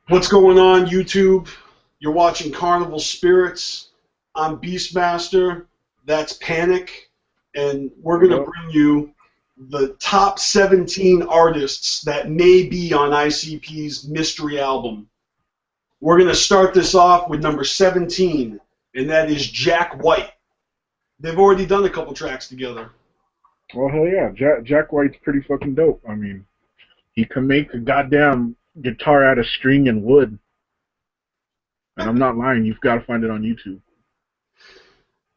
What's going on, YouTube? You're watching CarnivalSpirits. I'm BstMstR. That's PANIK. And we're going to bring you the top 17 artists that may be on ICP's mystery album. We're going to start this off with number 17, and that is Jack White. They've already done a couple tracks together. Well, hell yeah. Jack White's pretty fucking dope. I mean, he can make a goddamn guitar out of string and wood. And I'm not lying. You've got to find it on YouTube.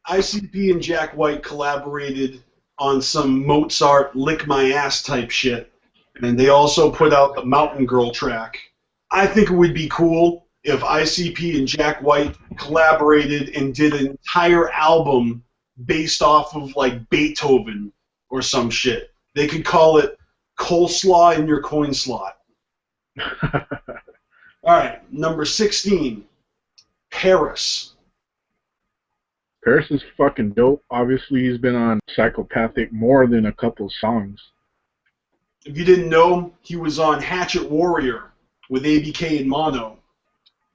ICP and Jack White collaborated on some Mozart lick my ass type shit. And they also put out the Mountain Girl track. I think it would be cool if ICP and Jack White collaborated and did an entire album based off of like Beethoven or some shit. They could call it Coleslaw in Your Coin Slot. Alright, number 16, Paris. Paris is fucking dope. Obviously, he's been on Psychopathic more than a couple songs. If you didn't know, he was on Hatchet Warrior with ABK and Mono.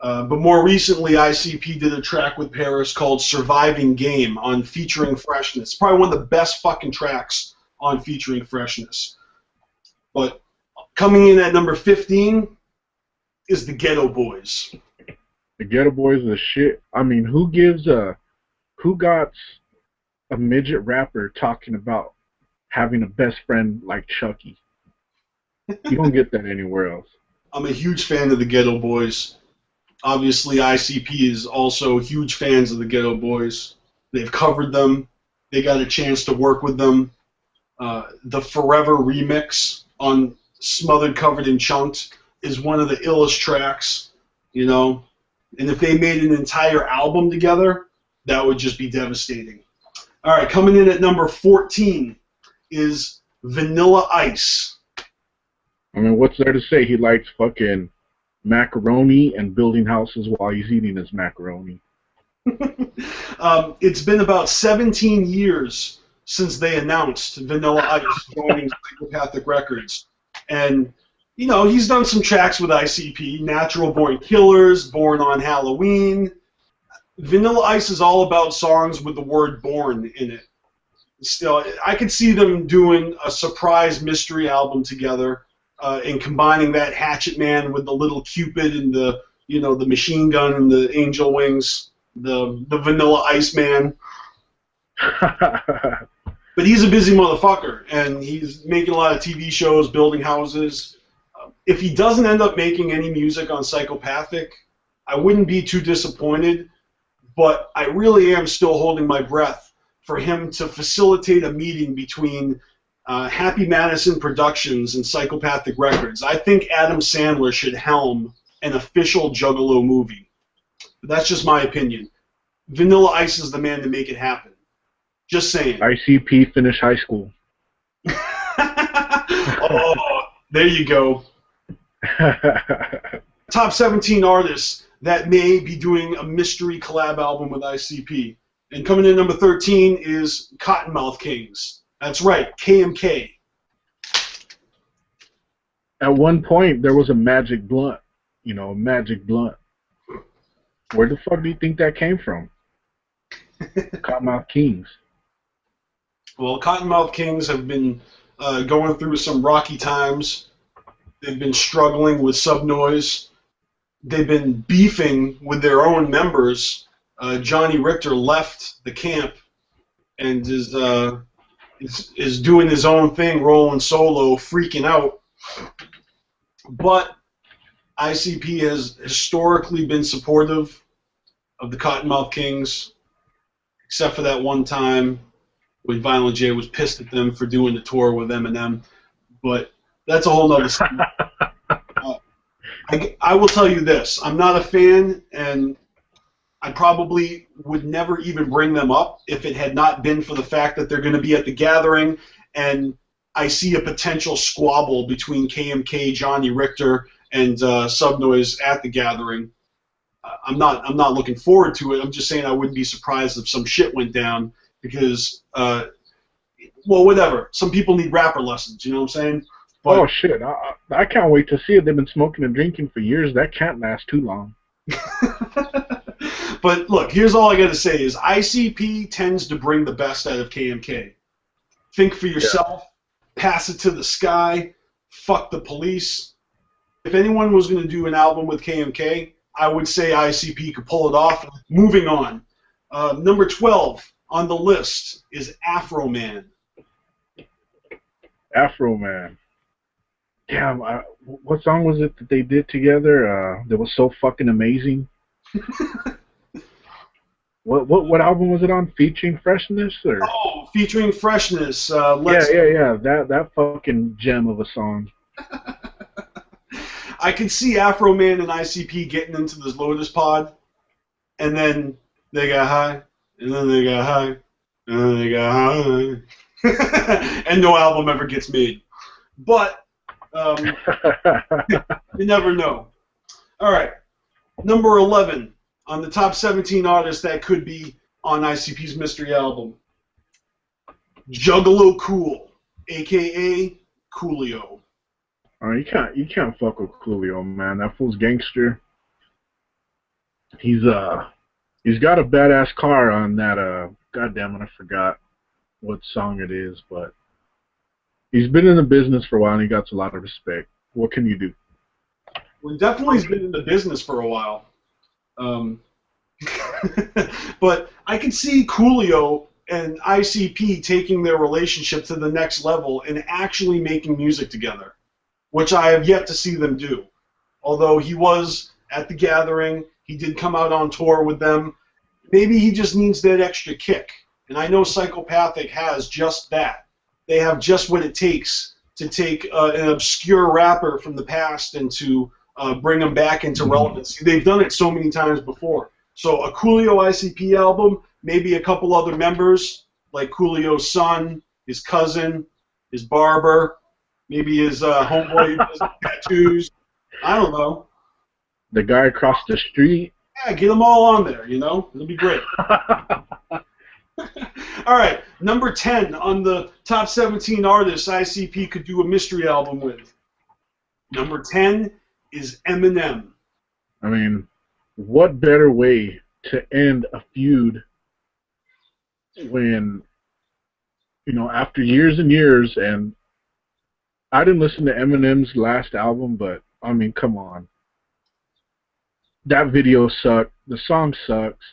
But more recently, ICP did a track with Paris called Surviving Game on Featuring Freshness. Probably one of the best fucking tracks on Featuring Freshness. But coming in at number 15 is the Ghetto Boys. The Ghetto Boys are the shit. I mean, who got a midget rapper talking about having a best friend like Chucky? You don't get that anywhere else. I'm a huge fan of the Ghetto Boys. Obviously, ICP is also huge fans of the Ghetto Boys. They've covered them. They got a chance to work with them. The Forever remix on Smothered, Covered, and Chunked is one of the illest tracks, you know. And if they made an entire album together, that would just be devastating. All right, coming in at number 14 is Vanilla Ice. I mean, what's there to say? He likes fucking macaroni and building houses while he's eating his macaroni. It's been about 17 years since they announced Vanilla Ice joining Psychopathic Records. And, you know, he's done some tracks with ICP, Natural Born Killers, Born on Halloween. Vanilla Ice is all about songs with the word born in it. Still, I could see them doing a surprise mystery album together and combining that Hatchet Man with the little Cupid and the, you know, the machine gun and the angel wings, the Vanilla Ice Man. But he's a busy motherfucker, and he's making a lot of TV shows, building houses. If he doesn't end up making any music on Psychopathic, I wouldn't be too disappointed, but I really am still holding my breath for him to facilitate a meeting between Happy Madison Productions and Psychopathic Records. I think Adam Sandler should helm an official Juggalo movie. But that's just my opinion. Vanilla Ice is the man to make it happen. Just saying. ICP finish high school. Oh, there you go. Top 17 artists that may be doing a mystery collab album with ICP. And coming in number 13 is Cottonmouth Kings. That's right, KMK. At one point, there was a magic blunt. You know, a magic blunt. Where the fuck do you think that came from? Cottonmouth Kings. Well, Cottonmouth Kings have been going through some rocky times. They've been struggling with Subnoise. They've been beefing with their own members. Johnny Richter left the camp and is doing his own thing, rolling solo, freaking out. But ICP has historically been supportive of the Cottonmouth Kings, except for that one time when Violent J was pissed at them for doing the tour with Eminem. But that's a whole other story. I will tell you this. I'm not a fan, and I probably would never even bring them up if it had not been for the fact that they're going to be at the gathering, and I see a potential squabble between KMK, Johnny Richter, and Subnoise at the gathering. I'm not looking forward to it. I'm just saying I wouldn't be surprised if some shit went down because, well, whatever. Some people need rapper lessons, you know what I'm saying? But, oh shit! I can't wait to see it. They've been smoking and drinking for years. That can't last too long. but look, here's all I got to say is ICP tends to bring the best out of KMK. Think for yourself. Pass it to the sky. Fuck the police. If anyone was going to do an album with KMK, I would say ICP could pull it off. Moving on. Number 12 on the list is Afro Man. Afro Man. Damn, what song was it that they did together that was so fucking amazing? What album was it on? Featuring Freshness? Or? Oh, Featuring Freshness. Yeah. That fucking gem of a song. I can see Afro Man and ICP getting into this Lotus Pod, and then they got high, and then they got high, and then they got high, and no album ever gets made. But you never know. All right, number 11 on the top 17 artists that could be on ICP's mystery album. Juggalo Cool, a.k.a. Coolio. Oh, you can't fuck with Coolio, man. That fool's gangster. He's got a badass car on that. Goddamn it, I forgot what song it is, but he's been in the business for a while and he got a lot of respect. What can you do? Well, definitely he's been in the business for a while. But I can see Coolio and ICP taking their relationship to the next level and actually making music together, which I have yet to see them do. Although he was at the Gathering, he did come out on tour with them. Maybe he just needs that extra kick. And I know Psychopathic has just that. They have just what it takes to take an obscure rapper from the past and to bring him back into relevancy. They've done it so many times before. So a Coolio ICP album, maybe a couple other members, like Coolio's son, his cousin, his barber, maybe his homeboy who does tattoos. I don't know. The guy across the street. Yeah, get them all on there, you know? It'll be great. All right, number 10 on the top 17 artists ICP could do a mystery album with. Number 10 is Eminem. I mean, what better way to end a feud when, you know, after years and years, and I didn't listen to Eminem's last album, but, I mean, come on. That video sucked. The song sucks.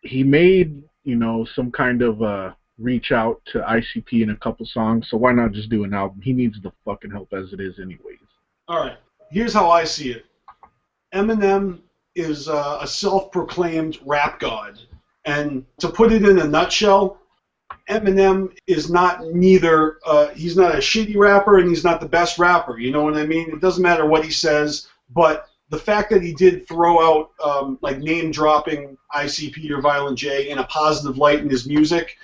He made, you know, some kind of reach out to ICP in a couple songs, so why not just do an album? He needs the fucking help as it is anyways. All right, here's how I see it. Eminem is a self-proclaimed rap god, and to put it in a nutshell, Eminem is not neither, he's not a shitty rapper and he's not the best rapper, you know what I mean? It doesn't matter what he says, but the fact that he did throw out like name-dropping ICP or Violent J in a positive light in his music,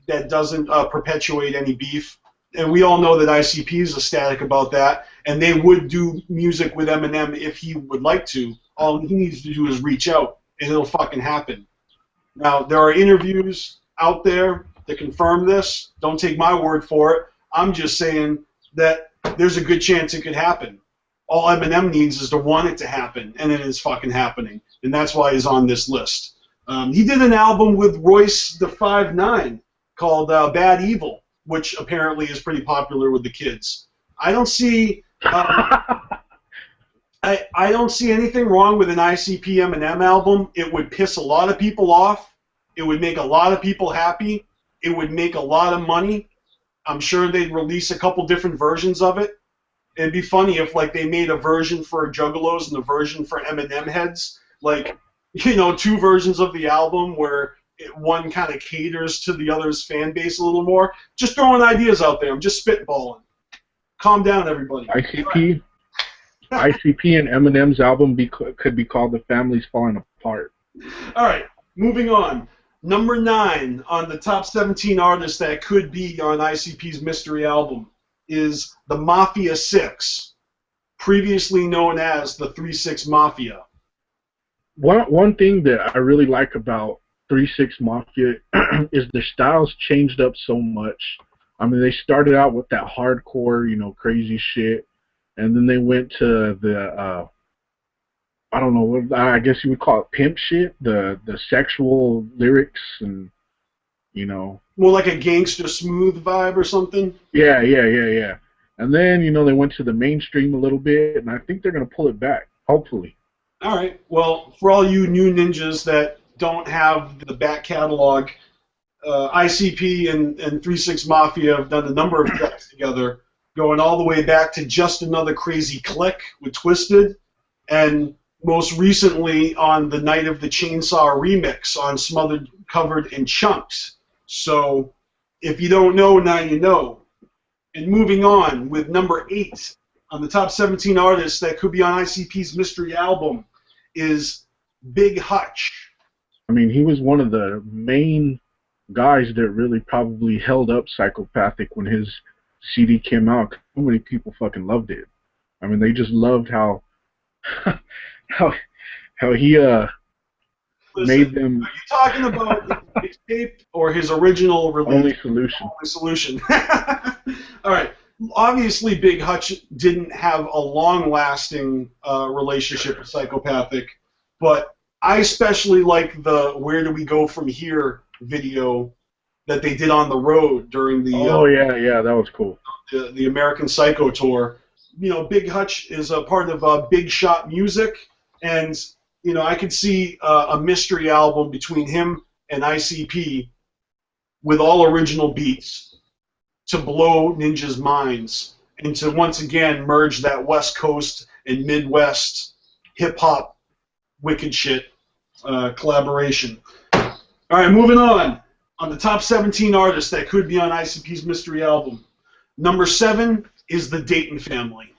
that doesn't perpetuate any beef. And we all know that ICP is ecstatic about that, and they would do music with Eminem if he would like to. All he needs to do is reach out, and it'll fucking happen. Now, there are interviews out there that confirm this. Don't take my word for it. I'm just saying that there's a good chance it could happen. All Eminem needs is to want it to happen, and it is fucking happening. And that's why he's on this list. He did an album with Royce the 5'9" called Bad Evil, which apparently is pretty popular with the kids. I don't see I don't see anything wrong with an ICP Eminem album. It would piss a lot of people off. It would make a lot of people happy. It would make a lot of money. I'm sure they'd release a couple different versions of it. It'd be funny if like they made a version for Juggalos and a version for Eminem heads. Like, you know, two versions of the album where one kind of caters to the other's fan base a little more. Just throwing ideas out there. I'm just spitballing. Calm down, everybody. ICP and Eminem's album could be called The Family's Falling Apart. All right, moving on. Number 9 on the top 17 artists that could be on ICP's mystery album is the Mafia 6, previously known as the 3-6 Mafia. One thing that I really like about 3-6 Mafia is their styles changed up so much. I mean, they started out with that hardcore, crazy shit, and then they went to the I don't know what I guess you would call it pimp shit, the sexual lyrics and More like a Gangsta Smooth vibe or something. Yeah. And then they went to the mainstream a little bit, and I think they're gonna pull it back, hopefully. All right. Well, for all you new ninjas that don't have the back catalog, ICP and 3-6 Mafia have done a number of tracks together, going all the way back to Just Another Crazy Click with Twisted, and most recently on the Night of the Chainsaw remix on Smothered, Covered, and Chunks. So if you don't know, now you know. And moving on with number 8 on the top 17 artists that could be on ICP's mystery album is Big Hutch. I mean, he was one of the main guys that really probably held up Psychopathic when his CD came out. So many people fucking loved it. I mean, they just loved how he made them. Are you talking about his tape or his original release? Only Solution. Only Solution. All right. Obviously, Big Hutch didn't have a long-lasting relationship with Psychopathic, but I especially like the "Where Do We Go From Here" video that they did on the road during the that was cool. The American Psycho tour. Big Hutch is a part of Big Shot Music, and I could see a mystery album between him and ICP with all original beats to blow ninjas' minds and to once again merge that West Coast and Midwest hip-hop wicked shit collaboration. All right, moving on. On the top 17 artists that could be on ICP's mystery album. Number 7 is the Dayton Family.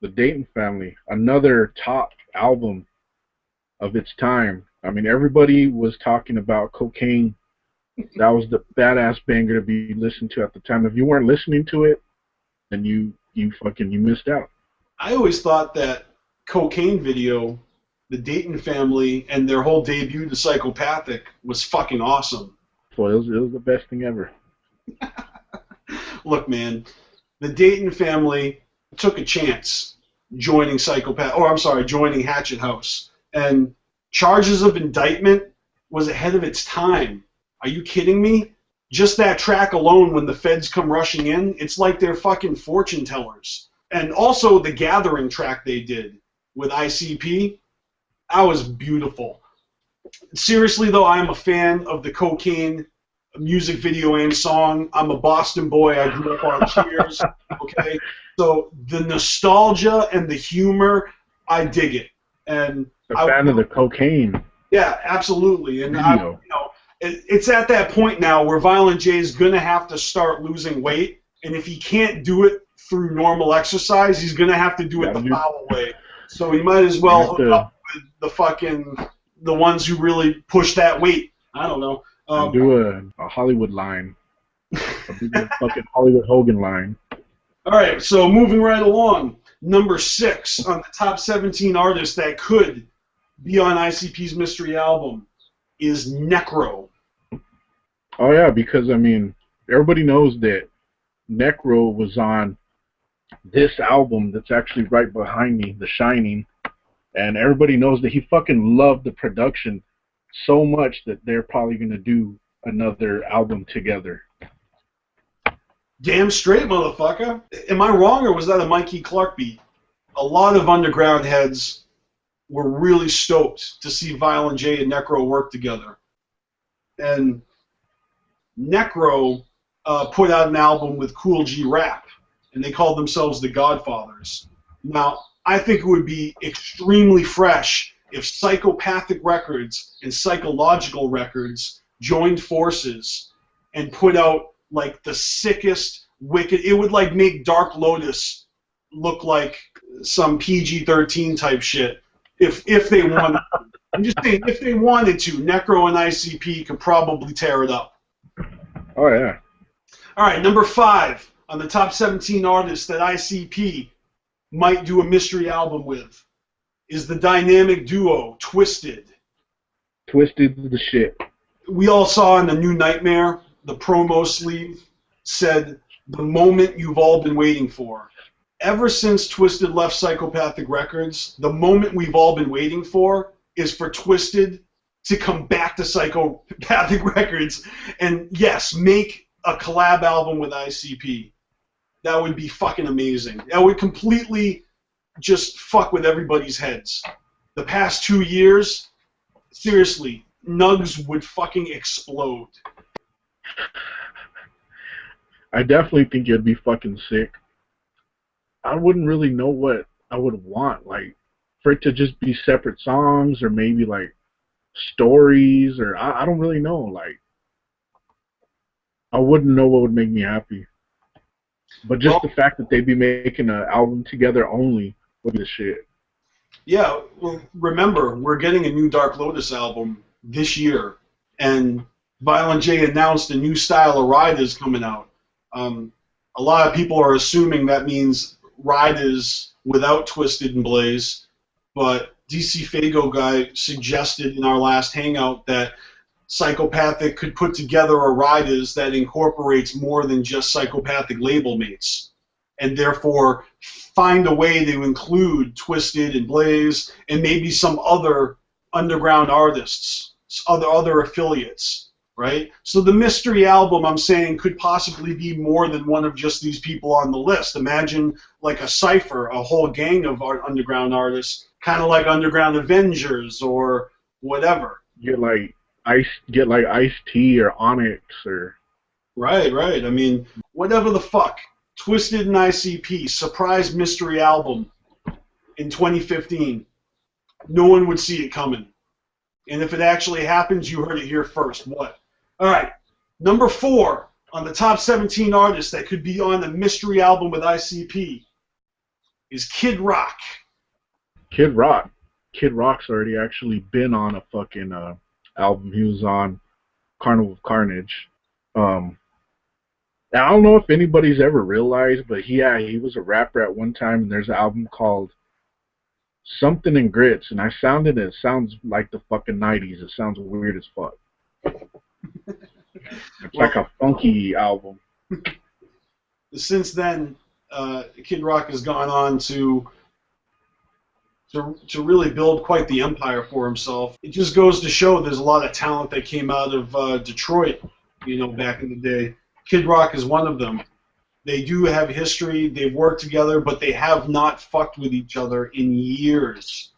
The Dayton Family, another top album of its time. I mean, everybody was talking about Cocaine. That was the badass banger to be listened to at the time. If you weren't listening to it, then you missed out. I always thought that Cocaine video, the Dayton Family, and their whole debut to Psychopathic was fucking awesome. Well, it was the best thing ever. Look, man, the Dayton Family took a chance joining joining Hatchet House, and Charges of Indictment was ahead of its time. Are you kidding me? Just that track alone, when the feds come rushing in, it's like they're fucking fortune tellers. And also the Gathering track they did with ICP, that was beautiful. Seriously, though, I am a fan of the Cocaine music video and song. I'm a Boston boy. I grew up on Cheers. Okay? So the nostalgia and the humor, I dig it. And a fan of the Cocaine. Yeah, absolutely. And it's at that point now where Violent J is going to have to start losing weight, and if he can't do it through normal exercise, he's going to have to do it the foul way. So he might as well hook up with the ones who really push that weight. I don't know. Do a Hollywood line. A big fucking Hollywood Hogan line. All right, so moving right along. Number 6 on the top 17 artists that could be on ICP's mystery album is Necro. Oh, yeah, because, I mean, everybody knows that Necro was on this album that's actually right behind me, The Shining, and everybody knows that he fucking loved the production so much that they're probably going to do another album together. Damn straight, motherfucker. Am I wrong, or was that a Mikey Clark beat? A lot of underground heads were really stoked to see Violent J and Necro work together. And Necro put out an album with Cool G Rap, and they called themselves the Godfathers. Now, I think it would be extremely fresh if Psychopathic Records and Psychological Records joined forces and put out like the sickest, wicked. It would like make Dark Lotus look like some PG-13 type shit if they wanted. I'm just saying, if they wanted to, Necro and ICP could probably tear it up. Oh yeah. All right, number 5 on the top 17 artists that ICP might do a mystery album with is the dynamic duo Twisted. Twisted the shit. We all saw in the New Nightmare the promo sleeve said, "The moment you've all been waiting for." Ever since Twisted left Psychopathic Records, the moment we've all been waiting for is for Twisted to come back to Psychopathic Records and, yes, make a collab album with ICP. That would be fucking amazing. That would completely just fuck with everybody's heads. The past 2 years, seriously, Nugs would fucking explode. I definitely think it'd be fucking sick. I wouldn't really know what I would want, like, for it to just be separate songs or maybe, like, stories, or I don't really know. Like, I wouldn't know what would make me happy. But just the fact that they'd be making an album together only would be the shit. Yeah, well, remember, we're getting a new Dark Lotus album this year, and Violent J announced a new style of Riders coming out. A lot of people are assuming that means Riders without Twisted and Blaze, but DC Fago guy suggested in our last hangout that Psychopathic could put together a Riders that incorporates more than just Psychopathic label mates, and therefore find a way to include Twisted and Blaze and maybe some other underground artists, other affiliates, right? So the mystery album, I'm saying, could possibly be more than one of just these people on the list. Imagine like a cipher, a whole gang of underground artists, kind of like Underground Avengers or whatever. Get like Ice-T or Onyx or... Right. I mean, whatever the fuck. Twisted and ICP, surprise mystery album in 2015. No one would see it coming. And if it actually happens, you heard it here first. What? All right. Number 4 on the top 17 artists that could be on the mystery album with ICP is Kid Rock. Kid Rock's already actually been on a fucking album. He was on Carnival of Carnage. I don't know if anybody's ever realized, but he was a rapper at one time, and there's an album called Something in Grits, and it sounds like the fucking 90s. It sounds weird as fuck. It's like a funky album. Since then, Kid Rock has gone on to really build quite the empire for himself. It just goes to show there's a lot of talent that came out of Detroit, back in the day. Kid Rock is one of them. They do have history, they've worked together, but they have not fucked with each other in years.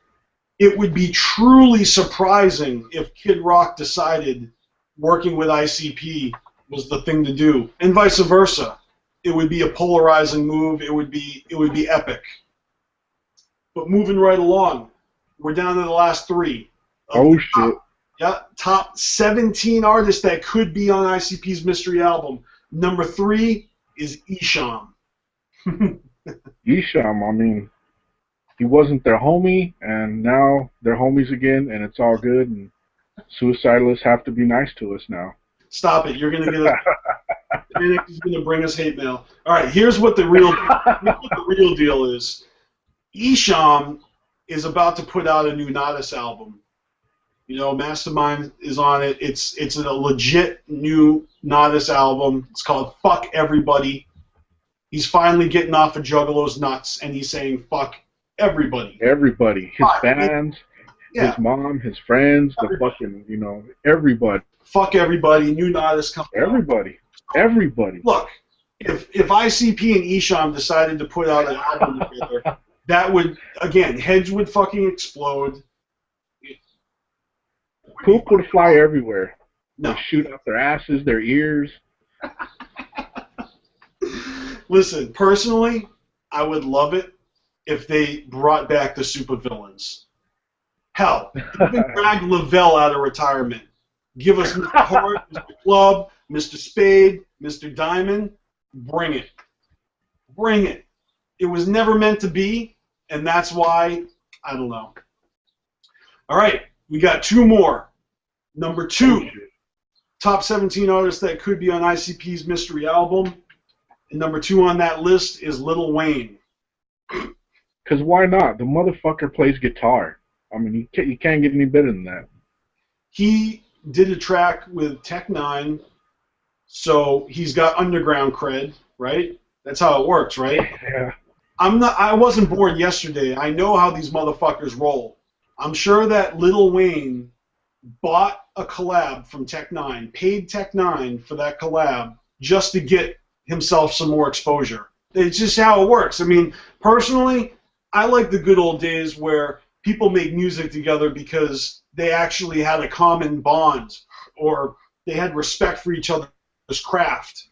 It would be truly surprising if Kid Rock decided working with ICP was the thing to do, and vice versa. It would be a polarizing move. It would be epic. But moving right along, we're down to the last 3. Oh shit! Top 17 artists that could be on ICP's mystery album. Number 3 is Esham. Esham, I mean, he wasn't their homie, and now they're homies again, and it's all good. And suicidalists have to be nice to us now. Stop it! You're gonna get us. Panic is gonna bring us hate mail. All right, here's what the real deal is. Esham is about to put out a new Nodis album. Mastermind is on it. It's a legit new Nodis album. It's called Fuck Everybody. He's finally getting off of Juggalo's nuts, and he's saying fuck everybody. Everybody. His fans, his mom, his friends, the fucking, everybody. Fuck everybody. New Nodis coming Everybody. Everybody. Look, if ICP and Esham decided to put out an album together, that would, again, heads would fucking explode. Poop would fly everywhere. No. They'd shoot out their asses, their ears. Listen, personally, I would love it if they brought back the supervillains. Hell, even drag Lavelle out of retirement. Give us Mr. Hart, Mr. Club, Mr. Spade, Mr. Diamond. Bring it. Bring it. It was never meant to be, and that's why, I don't know. All right, we got 2 more. Number 2, top 17 artists that could be on ICP's mystery album. And number 2 on that list is Lil Wayne. Because why not? The motherfucker plays guitar. I mean, you can't get any better than that. He did a track with Tech Nine So he's got underground cred, right? That's how it works, right? Yeah. I wasn't born yesterday. I know how these motherfuckers roll. I'm sure that Lil Wayne bought a collab from Tech9, paid Tech9 for that collab just to get himself some more exposure. It's just how it works. I mean, personally, I like the good old days where people make music together because they actually had a common bond or they had respect for each other's craft.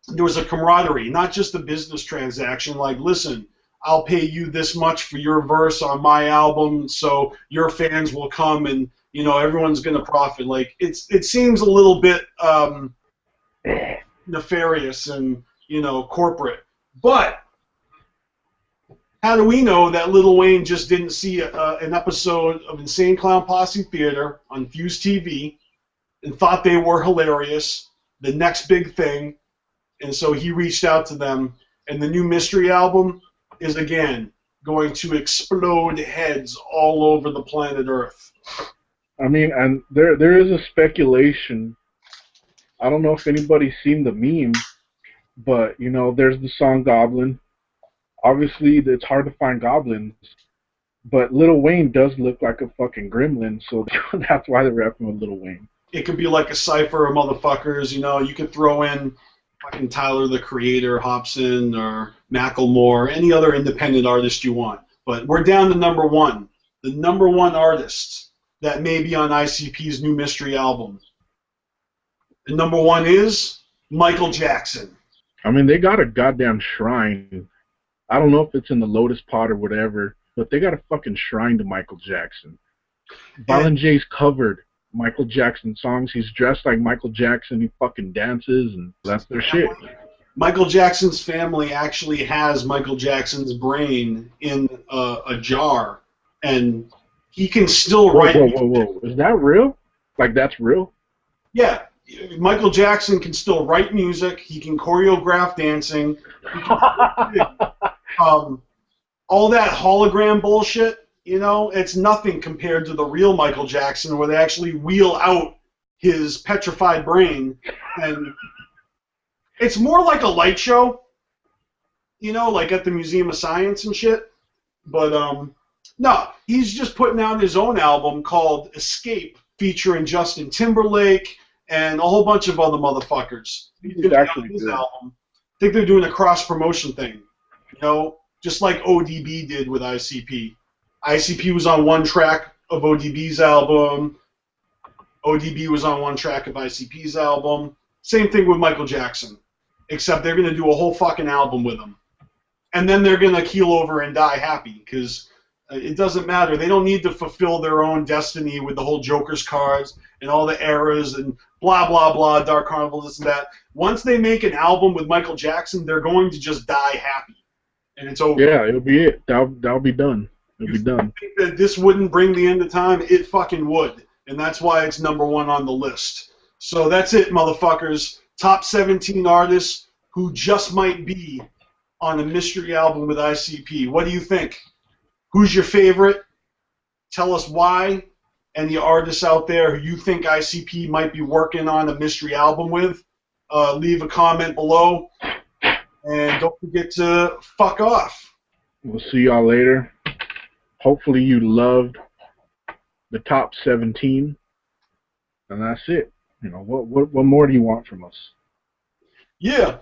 There was a camaraderie, not just a business transaction like, listen, I'll pay you this much for your verse on my album so your fans will come and, you know, everyone's going to profit. Like, it seems a little bit nefarious and, you know, corporate. But how do we know that Lil Wayne just didn't see an episode of Insane Clown Posse Theater on Fuse TV and thought they were hilarious, the next big thing, and so he reached out to them, and the new Mystery album is, again, going to explode heads all over the planet Earth. I mean, and there is a speculation. I don't know if anybody's seen the meme, but, you know, there's the song Goblin. Obviously, it's hard to find goblins, but Lil Wayne does look like a fucking gremlin, so that's why they're rapping with Lil Wayne. It could be like a cipher of motherfuckers, you know. You could throw in fucking Tyler, the Creator, Hobson, or Macklemore, any other independent artist you want. But we're down to number one. The number one artist that may be on ICP's new Mystery album. And number one is Michael Jackson. I mean, they got a goddamn shrine. I don't know if it's in the Lotus Pot or whatever, but they got a fucking shrine to Michael Jackson. Violent J's covered Michael Jackson songs. He's dressed like Michael Jackson. He fucking dances, and that's their shit. Michael Jackson's family actually has Michael Jackson's brain in a jar, and he can still write. Whoa. Is that real? Like, that's real? Yeah. Michael Jackson can still write music. He can choreograph dancing. He can all that hologram bullshit, you know, it's nothing compared to the real Michael Jackson where they actually wheel out his petrified brain. And it's more like a light show, you know, like at the Museum of Science and shit. But, no, he's just putting out his own album called Escape, featuring Justin Timberlake and a whole bunch of other motherfuckers. He's actually his good. album. I think they're doing a cross-promotion thing, you know, just like ODB did with ICP. ICP was on one track of ODB's album. ODB was on one track of ICP's album. Same thing with Michael Jackson, except they're going to do a whole fucking album with him. And then they're going to keel over and die happy, because it doesn't matter. They don't need to fulfill their own destiny with the whole Joker's cards and all the eras and blah, blah, blah, Dark Carnival, this and that. Once they make an album with Michael Jackson, they're going to just die happy. And it's over. Yeah, it'll be it. That'll be done. It'll be done. Think that this wouldn't bring the end of time? It fucking would. And that's why it's number one on the list. So that's it, motherfuckers. Top 17 artists who just might be on a Mystery album with ICP. What do you think? Who's your favorite? Tell us why. And the artists out there who you think ICP might be working on a Mystery album with, leave a comment below. And don't forget to fuck off. We'll see y'all later. Hopefully you loved the top 17. And that's it. You know, what more do you want from us? Yeah.